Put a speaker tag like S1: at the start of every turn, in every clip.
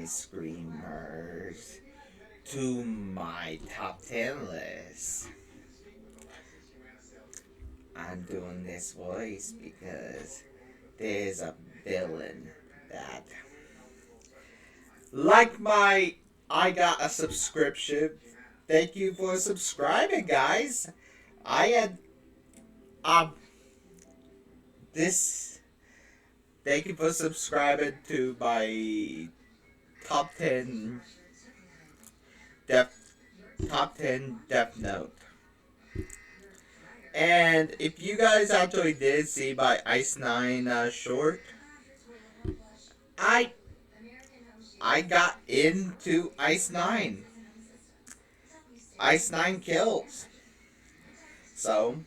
S1: my screamers to my top 10 list. I'm doing this voice because there's a villain that, like my, I got a subscription. Thank you for subscribing, guys. I had, this, thank you for subscribing to my top 10 Death, top 10 Death Note. And if you guys actually did see my Ice 9 short, I got into Ice 9. Ice 9 kills. So,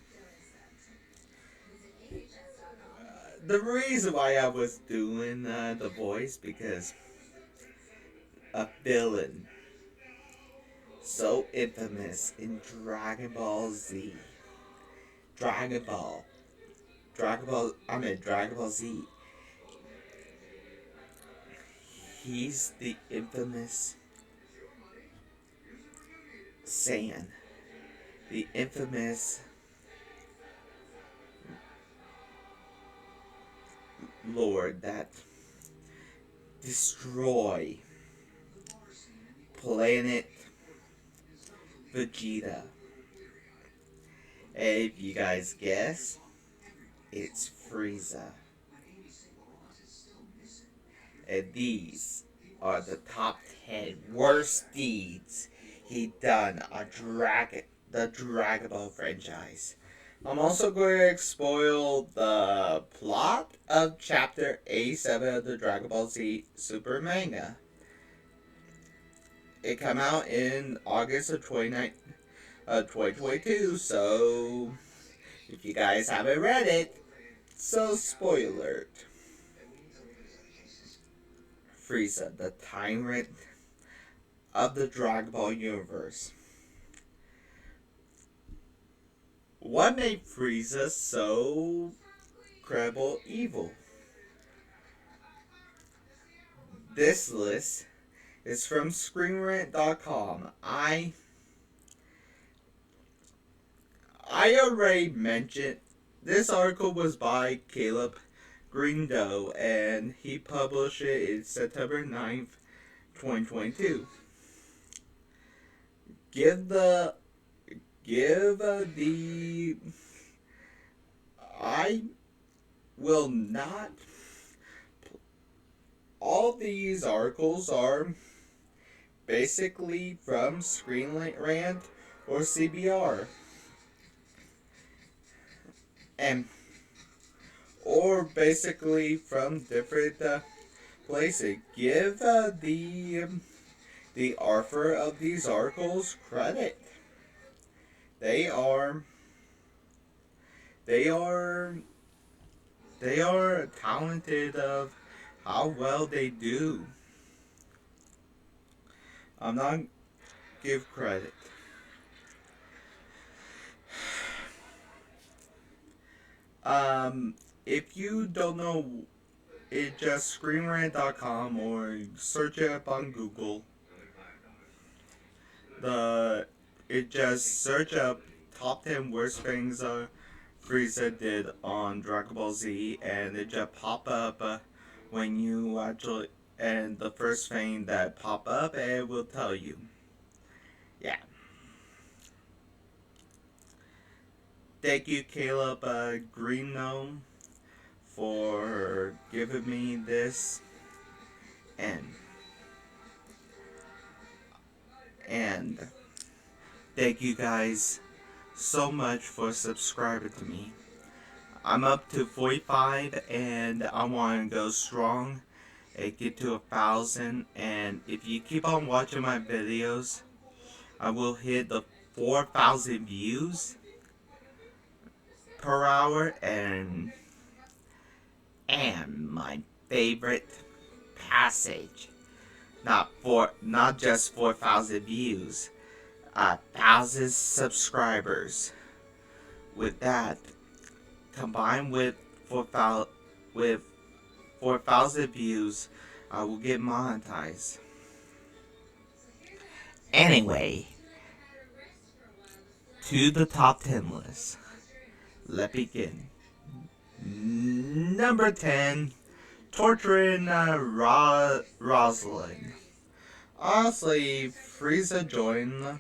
S1: the reason why I was doing the voice, because a villain so infamous in Dragon Ball Z. Dragon Ball Z. He's the infamous Saiyan. The infamous Lord that destroy planet Vegeta. And if you guys guess, it's Frieza. And these are the top 10 worst deeds he done on the Dragon Ball franchise. I'm also going to spoil the plot of Chapter 87 of the Dragon Ball Z Super Manga. It came out in August of 2022, so if you guys haven't read it, so spoiler alert. Frieza, the tyrant of the Dragon Ball universe. What made Frieza so incredible evil? This list is from ScreenRant.com. I already mentioned this article was by Caleb Greendoe, and he published it in September 9th, 2022. I will not. All these articles are basically from Screen Rant or CBR. Or basically from different places. Give the author of these articles credit. They are talented of how well they do. I'm not give credit. If you don't know, it's just screenrant.com or search it up on Google. It just search up top 10 worst things Frieza did on Dragon Ball Z, and it just pop up when you actually, and the first thing that pop up, it will tell you. Yeah. Thank you, Caleb Green Gnome, for giving me this, and thank you guys so much for subscribing to me. I'm up to 45, and I want to go strong and get to 1,000. And if you keep on watching my videos, I will hit the 4,000 views per hour, and my favorite passage, not just 4,000 views, 1,000 subscribers. With that, combined with 4,000 views, I will get monetized. Anyway, to the top 10 list. Let's begin. Number 10, torturing Rosalind. Honestly, Frieza joined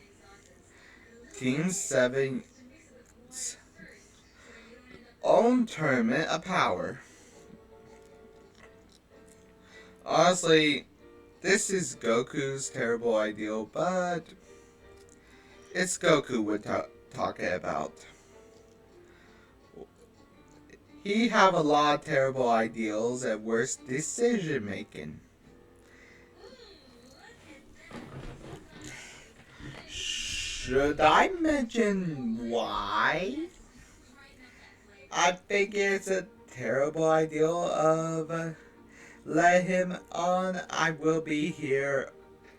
S1: Team 7's own tournament of power. Honestly, this is Goku's terrible ideal, but it's Goku we're talking about. He have a lot of terrible ideals and worse decision making. Should I mention why? I think it's a terrible ideal of let him on, I will be here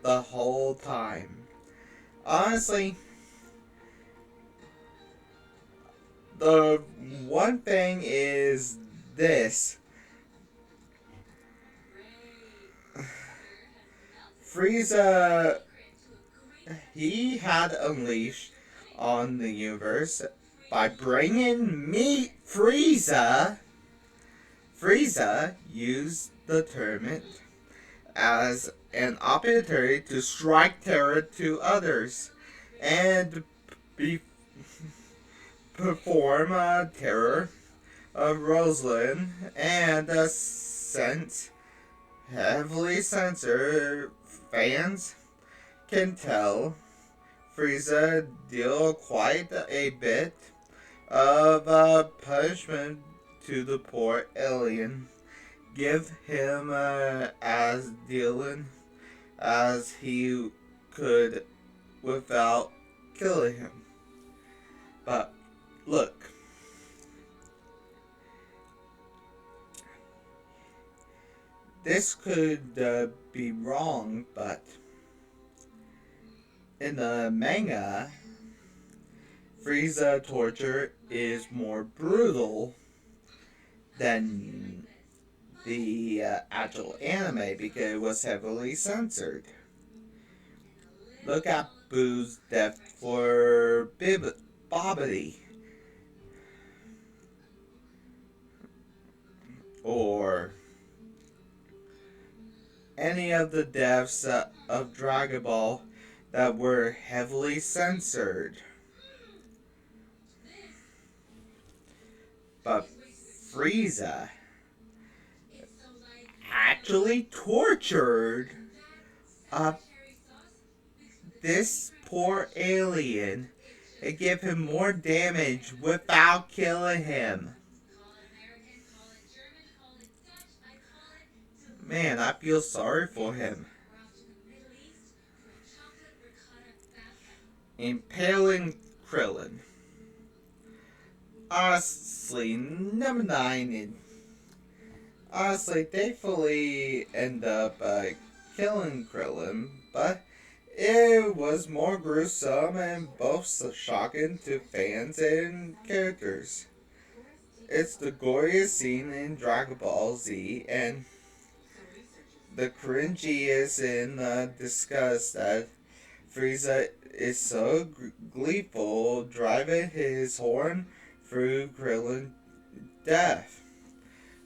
S1: the whole time. Honestly, the one thing is this. Frieza, he had unleashed on the universe by bringing me Frieza. Frieza used the tournament as an opportunity to strike terror to others and perform a terror of Rosalind and heavily censored fans can tell Frieza deal quite a bit of punishment to the poor alien. Give him as dealing as he could without killing him. But look, this could be wrong, but in the manga, Frieza torture is more brutal than the actual anime because it was heavily censored. Look at Boo's death for Bobbity. Or any of the deaths of Dragon Ball that were heavily censored. But Frieza actually tortured this poor alien and give him more damage without killing him. Man, I feel sorry for him. Impaling Krillin. Honestly, number 9. Honestly, they fully end up killing Krillin, but it was more gruesome and both shocking to fans and characters. It's the goriest scene in Dragon Ball Z, and the cringiest in the disgust that Frieza is so gleeful driving his horn through Krillin's death.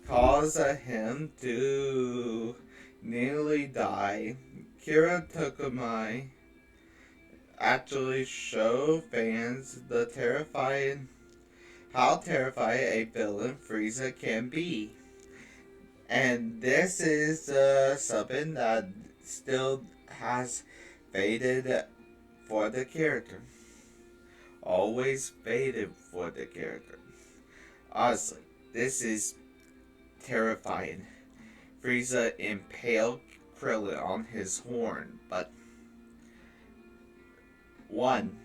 S1: Caused him to nearly die. Kira Tokumai actually show fans how terrifying a villain Frieza can be. And this is something that still has faded for the character. Always faded for the character. Honestly, this is terrifying. Frieza impaled Krillin on his horn, but Krillin.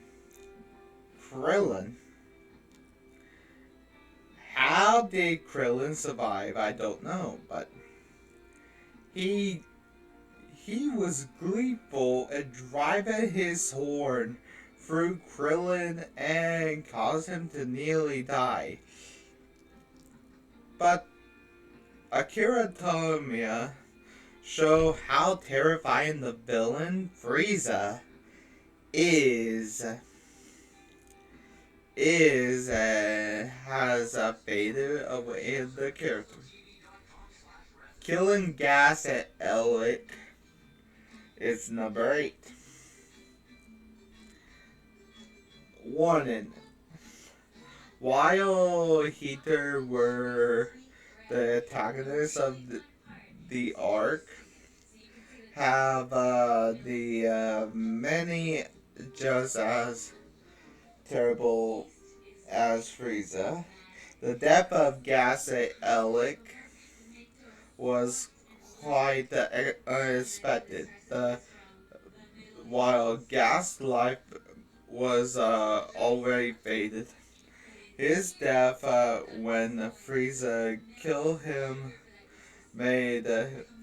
S1: How did Krillin survive? I don't know, but he was gleeful at driving his horn through Krillin and caused him to nearly die. But Akira Toriyama show how terrifying the villain Frieza is has faded away in the character. Killing Gas at Elric is number 8. Warning. While Heater were the antagonists of the arc, have the many just as terrible as Frieza. The death of Gas at Elric was quite unexpected. While Gas' life was already faded, his death when Frieza killed him made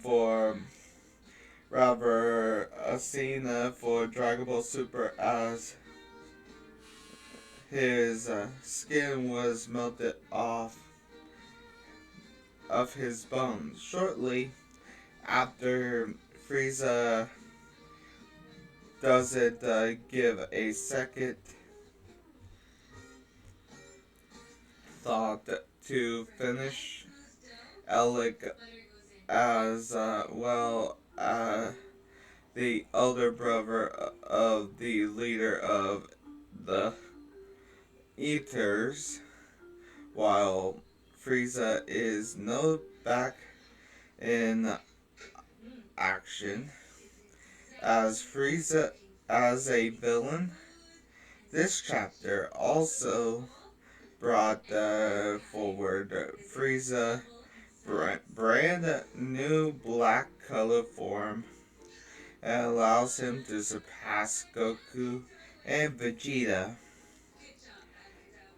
S1: for rather a scene for Dragon Ball Super as his skin was melted off of his bones. Shortly after Frieza doesn't give a second thought to finish Alec as the elder brother of the leader of the Eaters, while Frieza is no back in action as Frieza as a villain. This chapter also brought forward Frieza brand new black color form and allows him to surpass Goku and Vegeta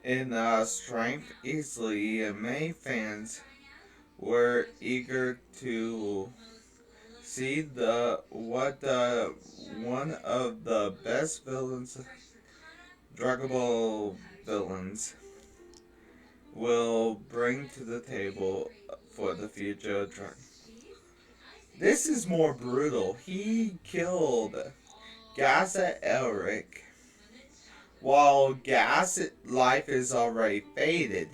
S1: in strength easily, and many fans were eager to see one of the best villains, Dragon Ball villains, will bring to the table for the future of Dragon. This is more brutal. He killed Gas at Elric while Gas' life is already faded.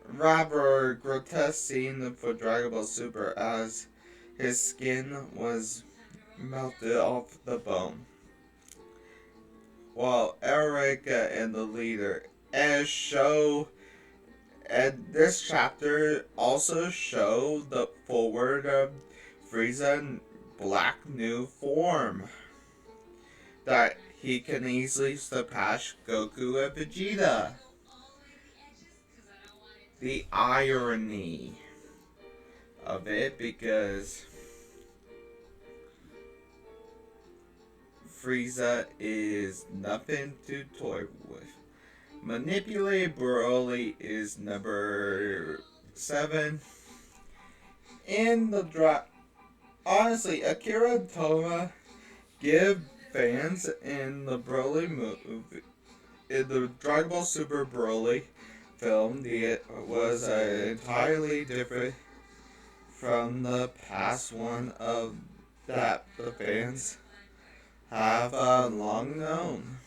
S1: Rather grotesque scene for Dragon Ball Super as his skin was melted off the bone. While Eric and the leader and this chapter also show the forward of Frieza black new form that he can easily surpass Goku and Vegeta. The irony of it, because Frieza is nothing to toy with. Manipulate Broly is number 7. In the honestly, Akira Toma give fans in the Broly movie, in the Dragon Ball Super Broly film, it was entirely different from the past one of that the fans have long known.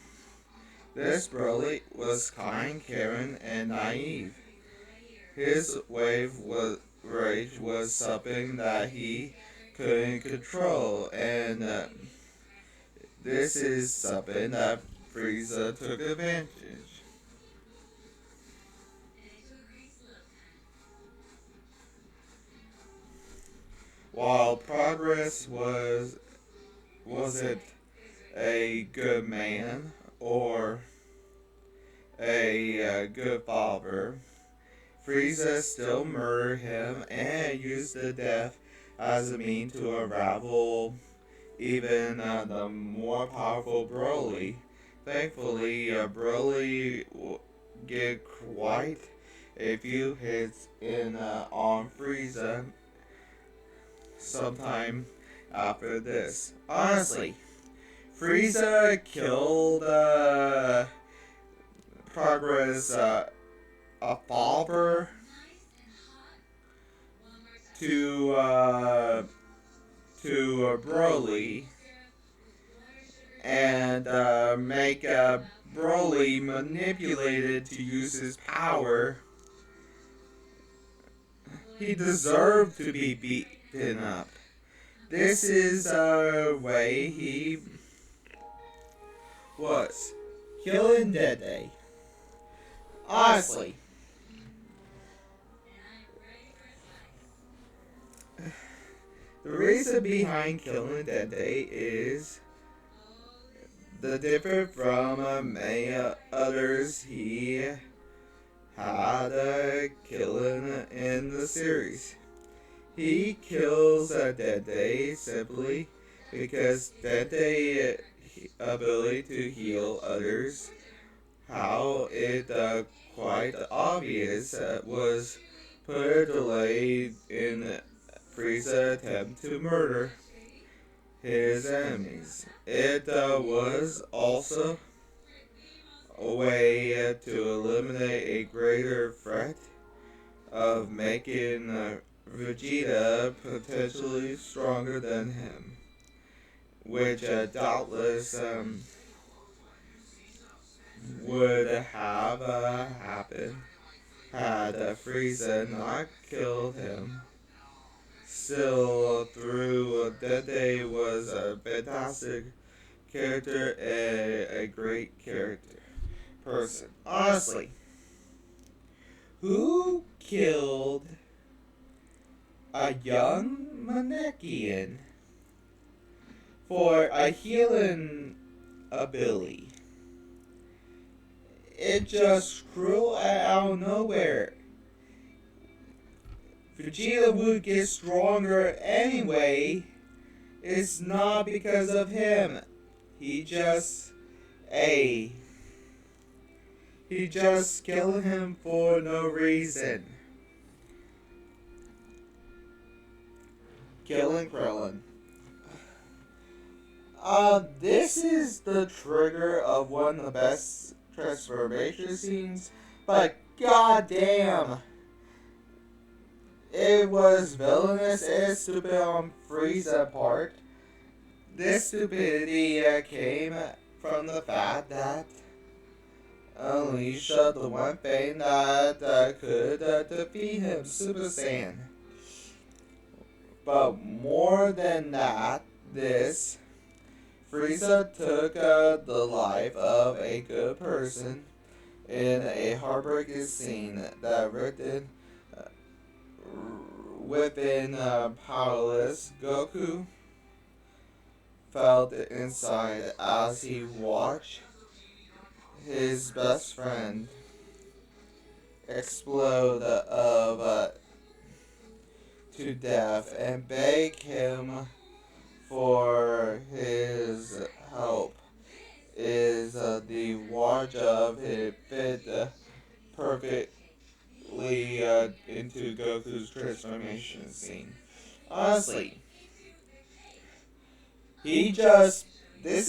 S1: This Broly was kind, caring, and naive. His rage was something that he couldn't control, and this is something that Frieza took advantage. While Progress wasn't a good man or a good father, Frieza still murdered him and used the death as a means to unravel even the more powerful Broly. Thankfully, Broly get quite a few hits in on Frieza sometime after this. Honestly, Frieza killed Progress a father to Broly and make Broly manipulated to use his power. He deserved to be beaten up. This is a way he was killing Dede. Honestly, the reason behind killing Dede is the different from many others he had killing in the series. He kills Dede simply because Dede's ability to heal others, how it quite obvious was put a delay in Frieza's attempt to murder his enemies. It was also a way to eliminate a greater threat of making Vegeta potentially stronger than him, which doubtless would have happened had Frieza not killed him. Still, through Dede was a fantastic character and a great character person. Honestly, who killed a young Manekian for a healing ability? It just grew out of nowhere. Vegeta would get stronger anyway. It's not because of him. He just killed him for no reason. Killing Krillin. This is the trigger of one of the best transformation scenes, but goddamn, it was villainous and stupid on Frieza's part. This stupidity came from the fact that unleashed the one thing that could defeat him, Super Saiyan. But more than that, Frieza took the life of a good person in a heartbreaking scene that written within powerless Goku felt inside as he watched his best friend explode to death and beg him for his help. Is the watch of it fit perfectly into Goku's transformation scene. Honestly, this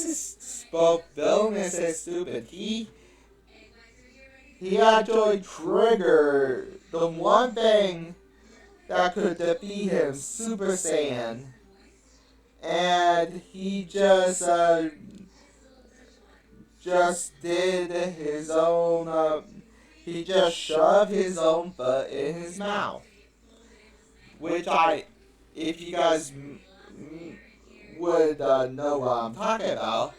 S1: is both villainous and stupid. He actually triggered the one thing that could defeat him, Super Saiyan, and he just did his own. He just shoved his own foot in his mouth, which if you guys would know what I'm talking about,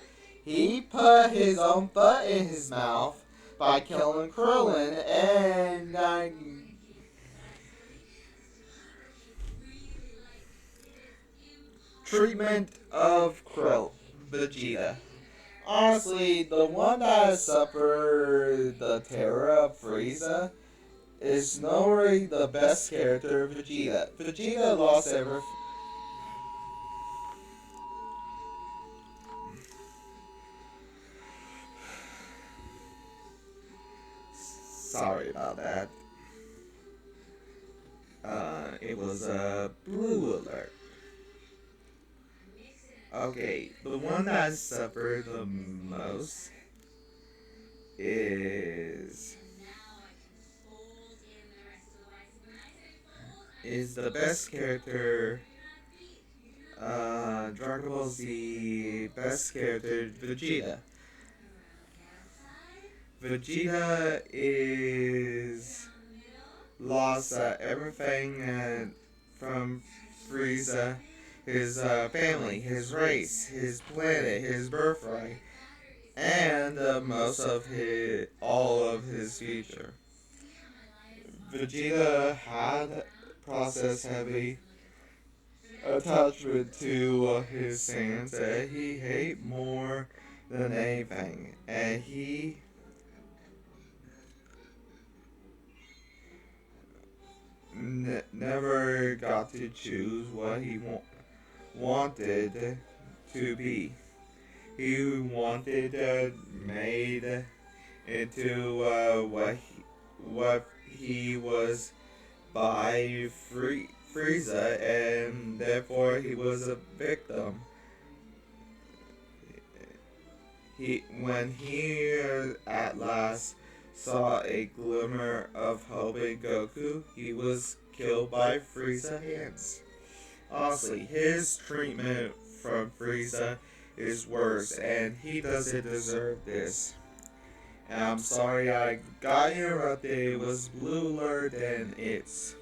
S1: he put his own foot in his mouth by killing Krillin and treatment of Vegeta. Honestly, the one that suffered the terror of Frieza is normally the best character of Vegeta. Vegeta lost everything. Sorry about that. It was a blue alert. Okay, the one that suffered the most is is the best character. Dragon Ball Z best character Vegeta. Vegeta is lost everything from Frieza, his family, his race, his planet, his birthright, and most of all of his future. Vegeta had processed heavy attachment to his Saiyans that he hate more than anything, and he never got to choose what he wanted to be. He wanted made into what he was by Frieza, and therefore he was a victim. When he at last saw a glimmer of hope in Goku, he was killed by Frieza's hands. Honestly, his treatment from Frieza is worse, and he doesn't deserve this. And I'm sorry I got interrupted. It was Blue Alert, and it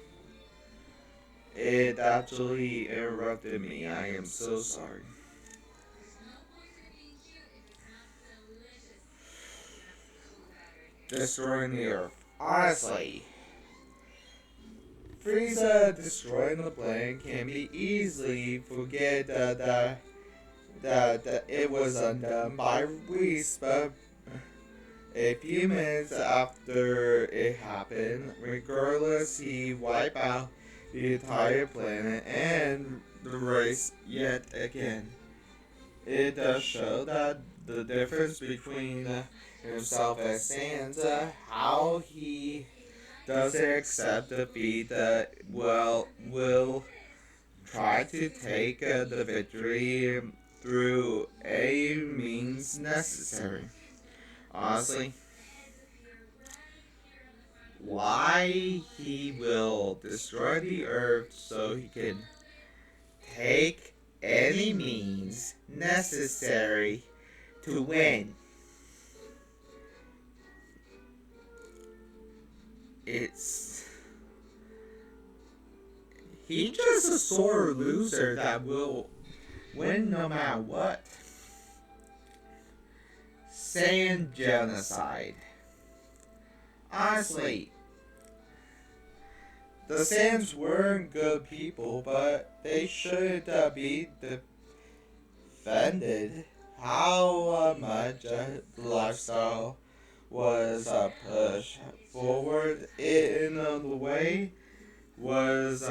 S1: actually interrupted me. I am so sorry. Destroying the Earth. Honestly, Frieza destroying the planet can be easily forget that it was undone by Whis, but a few minutes after it happened, regardless, he wiped out the entire planet and the race yet again. It does show that the difference between himself and Sans, how he doesn't accept defeat, will try to take the victory through a means necessary. Honestly, why he will destroy the earth so he can take any means necessary to win. He's just a sore loser that will win no matter what. Saiyan genocide. Honestly, the Saiyans weren't good people, but they should be defended. How much the lifestyle was pushed forward in the way was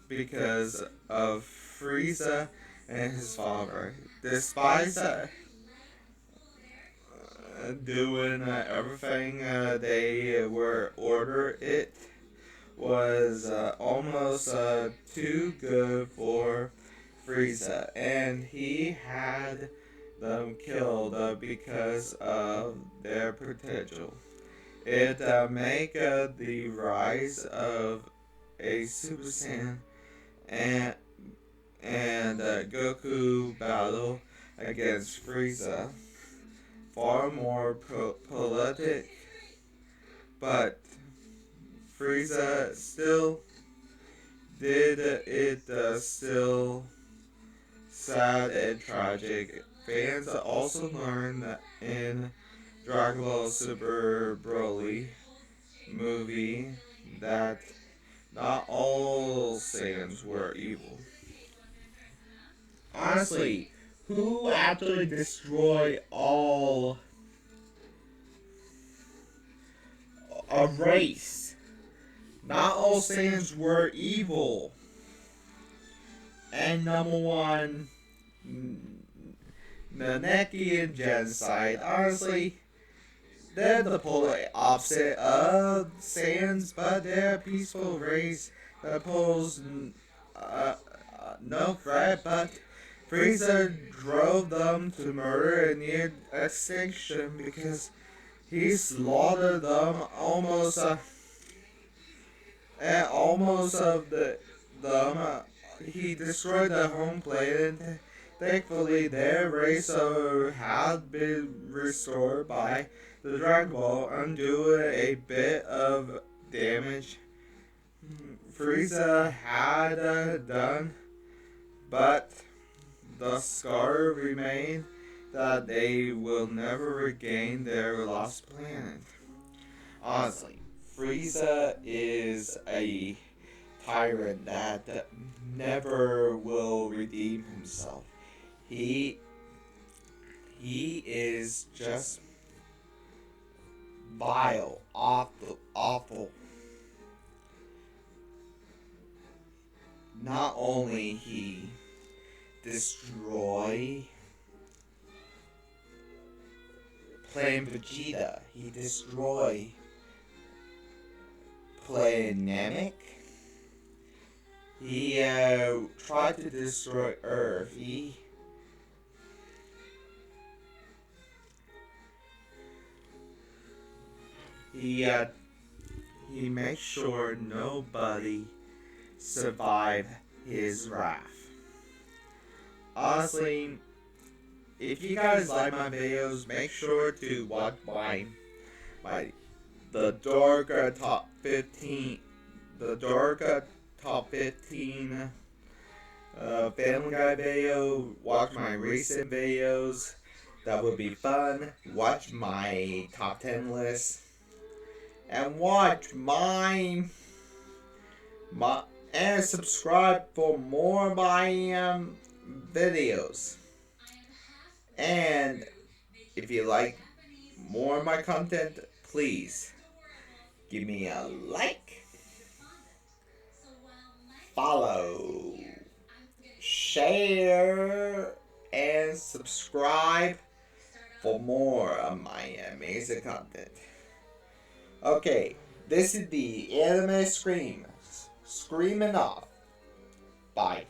S1: because of Frieza and his father. Despite doing everything they were ordered, it was almost too good for Frieza, and he had them killed because of their potential. It make the rise of a Super Saiyan and Goku battle against Frieza far more politic, but Frieza still did it still sad and tragic. Fans also learned that in Dragon Ball Super Broly movie that not all Saiyans were evil. Honestly, who actually destroyed all a race? Not all Saiyans were evil. And number one, Namekian genocide. Honestly, they're the polar opposite of Saiyans, but they're a peaceful race that pose no threat, but Frieza drove them to murder and near extinction because he slaughtered them almost and almost of them. He destroyed the home planet. Thankfully, their race has been restored by the Dragon Ball, undoing a bit of damage Frieza had done, but the scar remained that they will never regain their lost planet. Honestly, Frieza is a tyrant that never will redeem himself. He is just vile, awful. Not only he destroy playing Vegeta, he destroy playing Namek. He tried to destroy Earth. He makes sure nobody survive his wrath. Honestly, if you guys like my videos, make sure to watch my the Dorka top 15, the Dorka top 15 Family Guy video. Watch my recent videos. That would be fun. Watch my top 10 list. And watch my and subscribe for more of my videos. And if you like more of my content, please give me a like, follow, share, and subscribe for more of my amazing content. Okay, this is the Anime Screaming off. Bye.